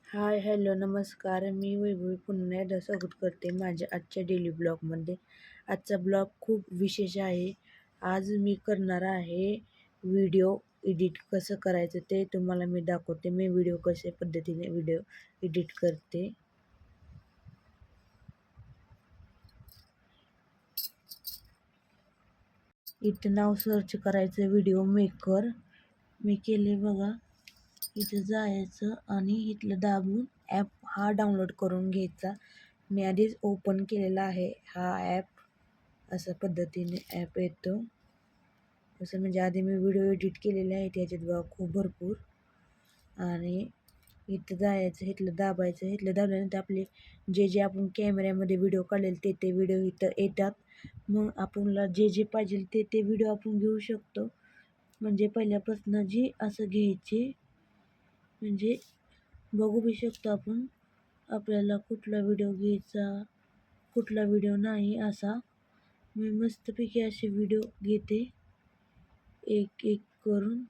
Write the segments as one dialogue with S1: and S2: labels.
S1: हाय, hello, नमस्कार. मी वैभवी पुन्हा एकदा स्वागत करते माझ्या आजच्या डेली ब्लॉगमध्ये. आजचा ब्लॉग खूप विशेष आहे. आज मी करणार आहे व्हिडिओ एडिट कसं करायचं ते तुम्हाला मी दाखवते. मी व्हिडिओ कशा पद्धतीने व्हिडिओ एडिट करते. इथं नाव सर्च करायचं व्हिडिओ मेकर. मी केले बघा. इथं जायचं आणि इथलं दाबून ॲप हा डाउनलोड करून घ्यायचा. मी आधीच ओपन केलेला आहे हा ॲप. अशा पद्धतीने ॲप येतो. असं म्हणजे आधी मी व्हिडिओ एडिट केलेले आहे त्याच्यात बघा खूप भरपूर. आणि इथं जायचं, इथलं दाबायचं. इथलं दाबल्यानंतर आपले जे आपण कॅमेऱ्यामध्ये व्हिडिओ काढलेले ते व्हिडिओ इथं येतात. मग आपल्याला जे पाहिजे ते व्हिडिओ आपण घेऊ शकतो. म्हणजे पहिल्यापासून जी असं घ्यायचे, म्हणजे बघू बी शकतो आपण आपल्याला कुठला व्हिडिओ घ्यायचा, कुठला व्हिडिओ नाही. असा मी मस्तपैकी असे व्हिडिओ घेते एक एक करून.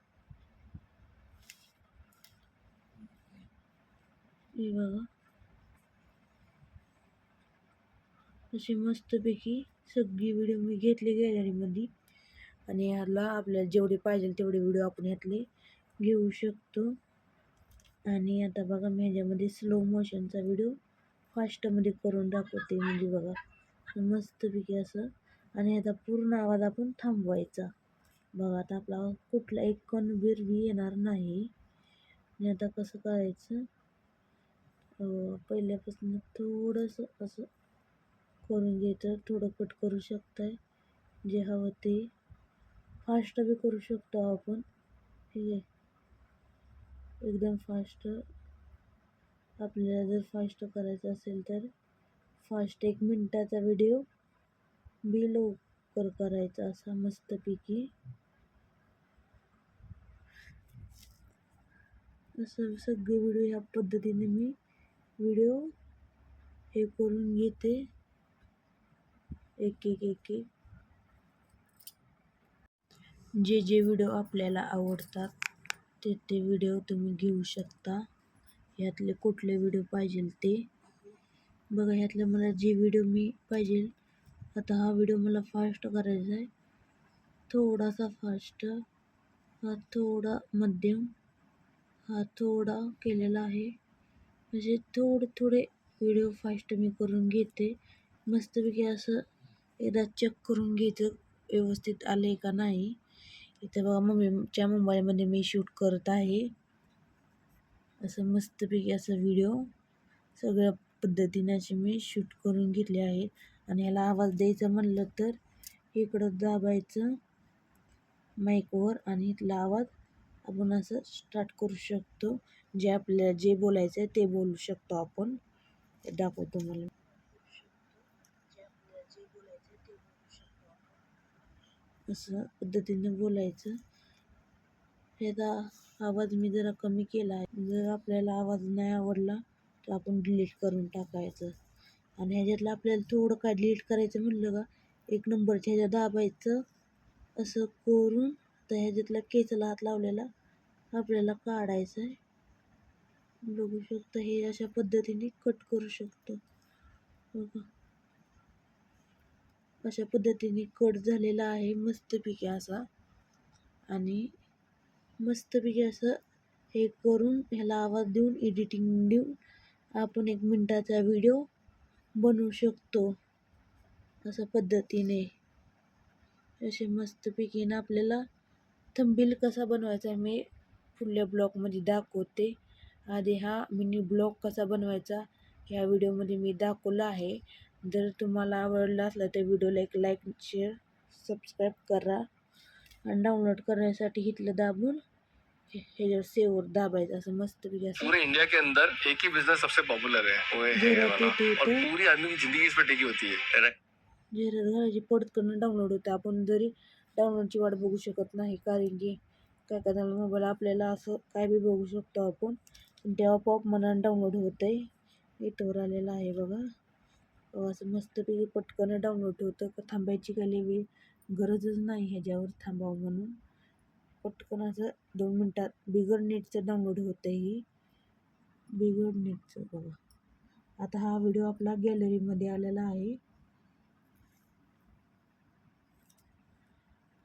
S1: हे बघा असे मस्तपैकी सगळी व्हिडिओ मी घेतले गॅलरीमध्ये. आणि ह्याला आपल्याला जेवढे पाहिजे तेवढे व्हिडिओ आपण ह्यातले घेऊ शकतो. आणि आता बघा मी ह्याच्यामध्ये स्लो मोशनचा व्हिडिओ फास्टमध्ये करून दाखवते. म्हणजे बघा मस्तपैकी असं. आणि आता पूर्ण आवाज आपण थांबवायचा. बघा आता आपला कुठला एक कण बी येणार नाही. आणि आता कसं करायचं, पहिल्यापासून थोडंसं असं करून घ्यायचं. थोडं कट करू शकताय, जे हवं ते. फास्ट बी करू शकतो आपण. ठीक आहे, एकदम फास्ट. आपल्याला जर फास्ट करायचं असेल तर फास्ट 1 मिनिटाचा व्हिडिओ बी लवकर करायचा असा मस्तपैकी. असं सगळे व्हिडिओ ह्या पद्धतीने मी व्हिडिओ हे करून घेते एक एक एक एक. जे व्हिडिओ आपल्याला आवडतात ते व्हिडिओ तुम्ही घेऊ शकता. ह्यातले कुठले व्हिडिओ पाहिजे ते बघा. ह्यातलं मला जे व्हिडिओ मी पाहिजे, आता हा व्हिडिओ मला फास्ट करायचा आहे. थोडासा फास्ट, हा थोडा मध्यम, हा थोडा केलेला आहे. म्हणजे थोडे व्हिडिओ फास्ट मी करून घेते. मस्तपैकी असं एकदा चेक करून घ्यायचं व्यवस्थित आले का नाही. इथं बघा मम्मीच्या मोबाईलमध्ये मी शूट करत आहे. असं मस्तपैकी असं व्हिडिओ सगळ्या पद्धतीने असे मी शूट करून घेतले आहे. आणि ह्याला आवाज द्यायचा म्हणलं तर इकडं दाबायचं माईकवर आणि इथला आवाज आपण असं स्टार्ट करू शकतो. जे आपल्याला जे बोलायचं आहे ते बोलू शकतो आपण. दाखवतो मला. असं पद्धतीने बोलायचं. ह्याचा आवाज मी जरा कमी केला आहे. जर आपल्याला आवाज नाही आवडला तर आपण डिलीट करून टाकायचं. आणि ह्याच्यातलं आपल्याला थोडं काय डिलीट करायचं म्हणलं का 1 नंबरच्या ह्याच्या दाबायचं. असं करून तर ह्याच्यातला केसाला हात लावलेला आपल्याला काढायचं आहे. बघू शकता हे अशा पद्धतीने कट करू शकतो. बघा अशा पद्धतीने कट झालेला आहे मस्तपैकी असा. आणि मस्तपैकी असं हे करून ह्याला आवाज देऊन एडिटिंग देऊन आपण 1 मिनिटाचा व्हिडिओ बनवू शकतो. अशा पद्धतीने असे मस्तपैकी ना आपल्याला थंबनेल कसा बनवायचा मी पुढल्या ब्लॉगमध्ये दाखवते. आधी हा मिनी ब्लॉग कसा बनवायचा ह्या व्हिडिओमध्ये मी दाखवला आहे. जर तुम्हाला आवडला असला तर व्हिडिओला एक लाईक, शेअर, सबस्क्राईब करा. आणि डाउनलोड करण्यासाठी इथलं दाबून ह्याच्यावर सेव्हवर दाबायचं असं मस्तपैकी असं.
S2: पूरे इंडिया के अंदर एक ही बिजनेस सबसे पॉपुलर है, वो है हेयर वाला, और पूरी आदमी की जिंदगी इस पर टिकी होती है.
S1: जाहिरात घालायची पटकन डाउनलोड होते. आपण जरी डाउनलोडची वाट बघू शकत नाही, कारण की काय काय मोबाईल आपल्याला असं काय बी बघू शकतो आपण. पण तेव्हा पॉप मनानं डाउनलोड होतं आहे. इथवर आलेलं आहे बघा. असं मस्तपैकी पटकन डाउनलोड होतं. का थांबायची काही वेळ गरजच नाही ह्याच्यावर थांबावं म्हणून. पटकन असं 2 मिनटात बिगर नेटचं डाउनलोड होतं ही. बिघड नीटचं बघा. आता हा व्हिडिओ आपला गॅलरीमध्ये आलेला आहे.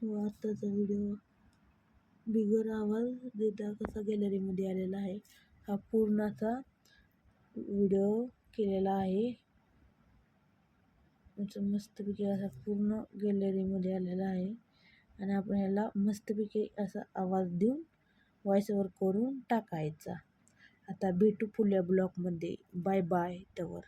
S1: आत्ताचा व्हिडिओ बिगर आवाज देता कसा गॅलरीमध्ये आलेला आहे. हा पूर्णाचा व्हिडिओ केलेला आहे. मस्तपैकी असा पूर्ण गॅलरीमध्ये आलेला आहे आणि आपण ह्याला मस्तपैकी असा आवाज देऊन व्हॉइस ओव्हर करून टाकायचा. आता भेटू पुढल्या ब्लॉगमध्ये. Bye bye. तवर